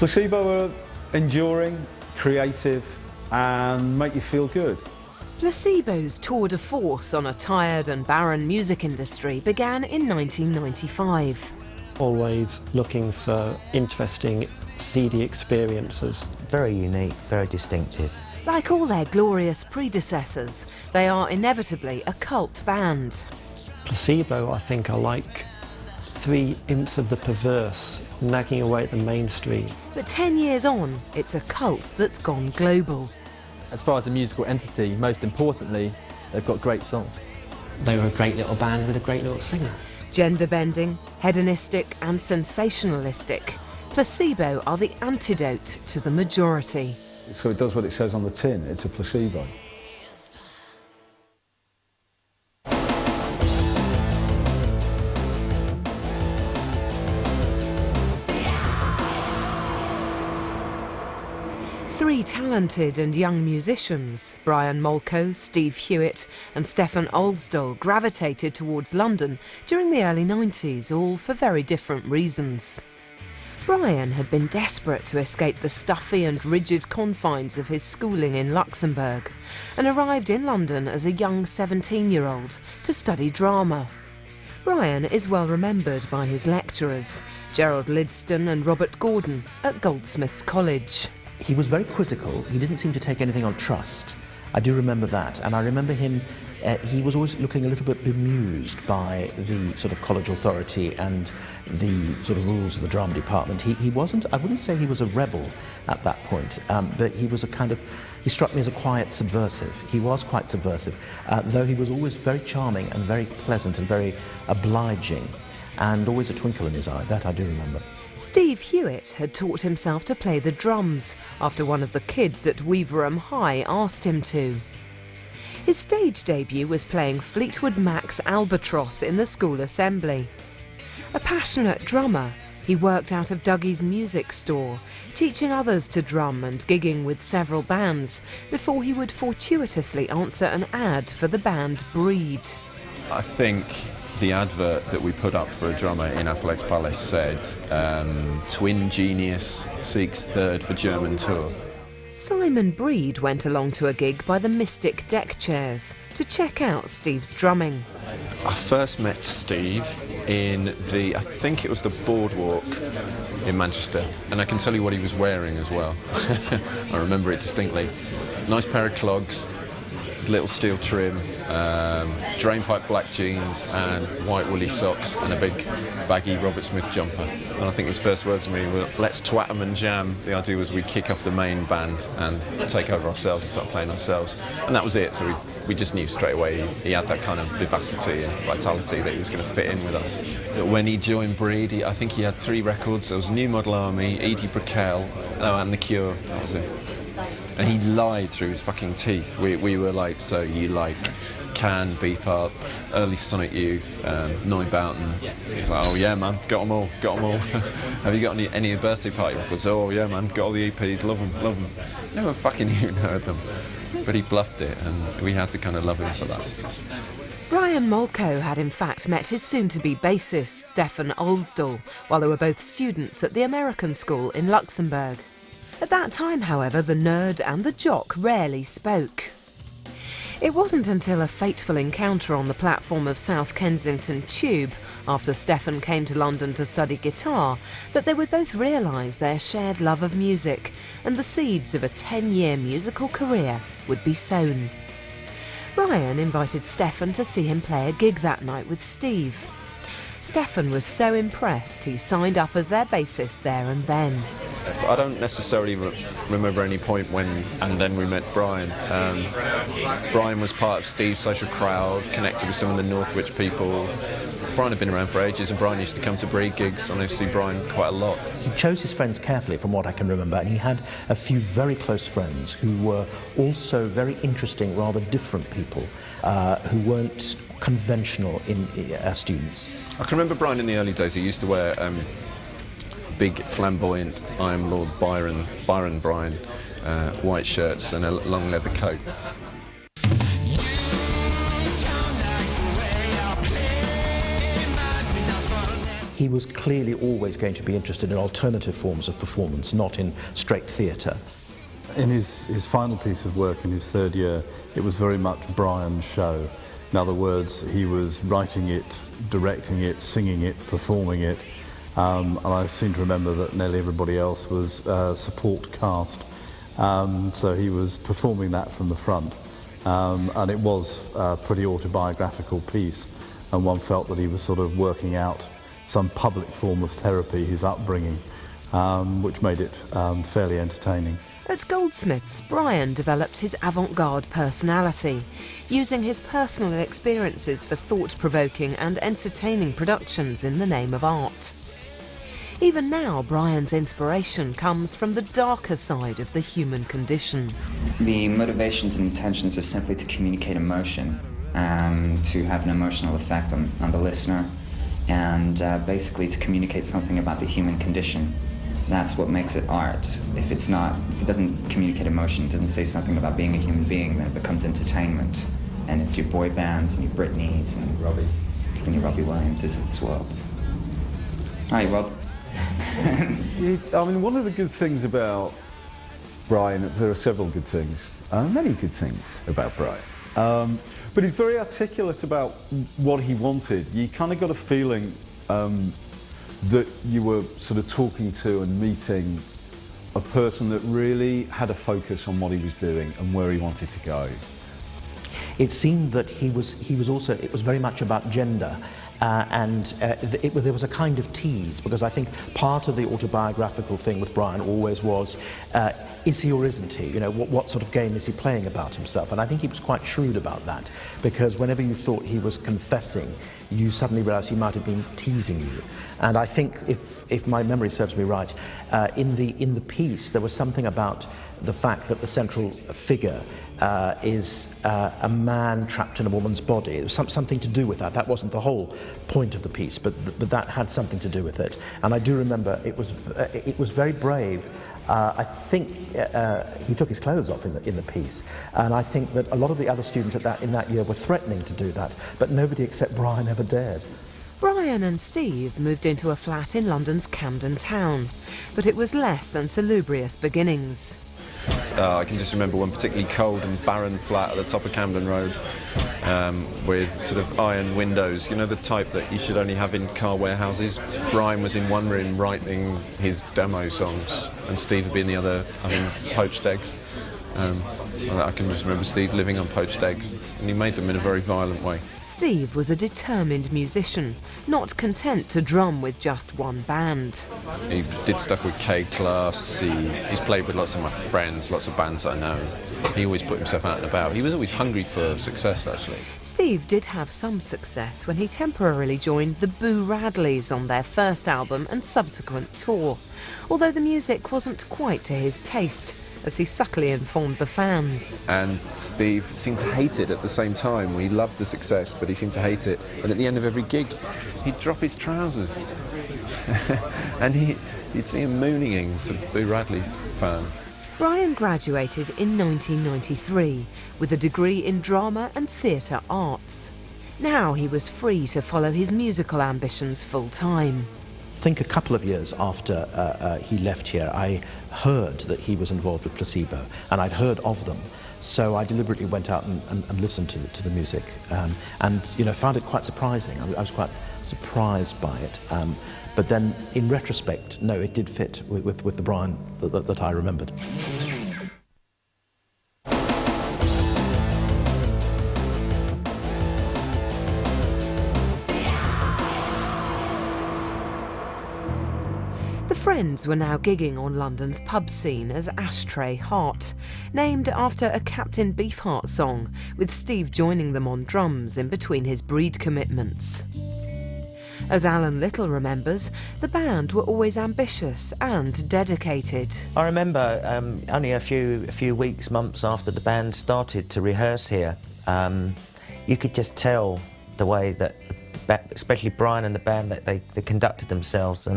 Placebo are enduring, creative, and make you feel good. Placebo's tour de force on a tired and barren music industry began in 1995. Always looking for interesting, seedy experiences. Very unique, very distinctive. Like all their glorious predecessors, they are inevitably a cult band. Placebo, I think, are like three imps of the perverse, nagging away at the mainstream. But 10 years on, it's a cult that's gone global. As far as a musical entity, most importantly, they've got great songs. They were a great little band with a great little singer. Gender-bending, hedonistic and sensationalistic, Placebo are the antidote to the majority. So it does what it says on the tin, it's a placebo. Three talented and young musicians, Brian Molko, Steve Hewitt and Stefan Olsdal, gravitated towards London during the early 90s, all for very different reasons. Brian had been desperate to escape the stuffy and rigid confines of his schooling in Luxembourg and arrived in London as a young 17-year-old to study drama. Brian is well remembered by his lecturers, Gerald Lidston and Robert Gordon at Goldsmiths College. He was very quizzical. He didn't seem to take anything on trust. I do remember that, and I remember him, he was always looking a little bit bemused by the sort of college authority and the sort of rules of the drama department. He wasn't, I wouldn't say he was a rebel at that point, but he was a kind of, he struck me as a quiet subversive. He was quite subversive, though he was always very charming and very pleasant and very obliging, and always a twinkle in his eye. That I do remember. Steve Hewitt had taught himself to play the drums after one of the kids at Weaverham High asked him to. His stage debut was playing Fleetwood Mac's Albatross in the school assembly. A passionate drummer, he worked out of Dougie's music store, teaching others to drum and gigging with several bands before he would fortuitously answer an ad for the band Breed. I think the advert that we put up for a drummer in Athletics Palace said, twin genius seeks third for German tour. Simon Breed went along to a gig by the Mystic Deck Chairs to check out Steve's drumming. I first met Steve in I think it was the Boardwalk in Manchester, and I can tell you what he was wearing as well. I remember it distinctly. Nice pair of clogs, little steel trim, drainpipe black jeans and white woolly socks and a big baggy Robert Smith jumper. And I think his first words to me were, "Let's twat 'em and jam." The idea was we'd kick off the main band and take over ourselves and start playing ourselves. And that was it, so we just knew straight away he had that kind of vivacity and vitality that he was going to fit in with us. When he joined Breed, I think he had 3 records. There was New Model Army, Edie Brickell, and The Cure. That was it. And he lied through his fucking teeth. We were like, so you like Can, Beep Up, early Sonic Youth, Neubauten. He's like, oh yeah man, got them all. Have you got any birthday party records? Oh yeah man, got all the EPs, love them. No one fucking even heard them. But he bluffed it and we had to kind of love him for that. Brian Molko had in fact met his soon-to-be bassist Stefan Olsdal while they were both students at the American school in Luxembourg. At that time, however, the nerd and the jock rarely spoke. It wasn't until a fateful encounter on the platform of South Kensington Tube, after Stefan came to London to study guitar, that they would both realise their shared love of music, and the seeds of a 10-year musical career would be sown. Brian invited Stefan to see him play a gig that night with Steve. Stefan was so impressed he signed up as their bassist there and then. I don't necessarily remember any point when and then we met Brian. Brian was part of Steve's social crowd, connected with some of the Northwich people. Brian had been around for ages and Brian used to come to Breed gigs, and I used to see Brian quite a lot. He chose his friends carefully from what I can remember, and he had a few very close friends who were also very interesting, rather different people, who weren't conventional in students. I can remember Brian in the early days. He used to wear big flamboyant I Am Lord Byron Brian white shirts and a long leather coat. he was clearly always going to be interested in alternative forms of performance, not in straight theatre. In his final piece of work in his third year, it was very much Brian's show. In other words, he was writing it, directing it, singing it, performing it, and I seem to remember that nearly everybody else was support cast. So he was performing that from the front, and it was a pretty autobiographical piece, and one felt that he was sort of working out some public form of therapy, his upbringing, which made it fairly entertaining. At Goldsmiths, Brian developed his avant-garde personality, using his personal experiences for thought-provoking and entertaining productions in the name of art. Even now, Brian's inspiration comes from the darker side of the human condition. The motivations and intentions are simply to communicate emotion, to have an emotional effect on the listener, and basically to communicate something about the human condition. That's what makes it art. If it doesn't communicate emotion, it doesn't say something about being a human being, then it becomes entertainment. And it's your boy bands and your Britneys and your Robbie Williamses of this world. Hi, Rob. I mean, one of the good things about Brian, there are several good things, many good things about Brian, but he's very articulate about what he wanted. You kind of got a feeling that you were sort of talking to and meeting a person that really had a focus on what he was doing and where he wanted to go. It seemed that he was also, it was very much about gender. There was a kind of tease, because I think part of the autobiographical thing with Brian always was, is he or isn't he? You know, what sort of game is he playing about himself? And I think he was quite shrewd about that, because whenever you thought he was confessing, you suddenly realised he might have been teasing you. And I think, if my memory serves me right, in the piece there was something about the fact that the central figure is a man trapped in a woman's body. There was something to do with that. That wasn't the whole point of the piece, but that had something to do with it. And I do remember it was very brave. I think he took his clothes off in the piece, and I think that a lot of the other students in that year were threatening to do that, but nobody except Brian ever dared. Brian and Steve moved into a flat in London's Camden Town, but it was less than salubrious beginnings. I can just remember one particularly cold and barren flat at the top of Camden Road, with sort of iron windows, you know, the type that you should only have in car warehouses. Brian was in one room writing his demo songs, and Steve would be in the other having poached eggs. I can just remember Steve living on poached eggs, and he made them in a very violent way. Steve was a determined musician, not content to drum with just one band. He did stuff with K-Class, he's played with lots of my friends, lots of bands that I know. He always put himself out and about. He was always hungry for success, actually. Steve did have some success when he temporarily joined the Boo Radleys on their first album and subsequent tour, although the music wasn't quite to his taste, as he subtly informed the fans. And Steve seemed to hate it at the same time. He loved the success, but he seemed to hate it. And at the end of every gig, he'd drop his trousers. And you'd see him mooning to Boo Radley's fans. Brian graduated in 1993 with a degree in drama and theatre arts. Now he was free to follow his musical ambitions full-time. I think a couple of years after he left here, I heard that he was involved with Placebo, and I'd heard of them. So I deliberately went out and listened to the music, and found it quite surprising. I was quite surprised by it. But then, in retrospect, no, it did fit with the Brian that I remembered. The Friends were now gigging on London's pub scene as Ashtray Heart, named after a Captain Beefheart song, with Steve joining them on drums in between his breed commitments. As Alan Little remembers, the band were always ambitious and dedicated. I remember only a few weeks, months after the band started to rehearse here, you could just tell the way that, especially Brian and the band, that they conducted themselves. And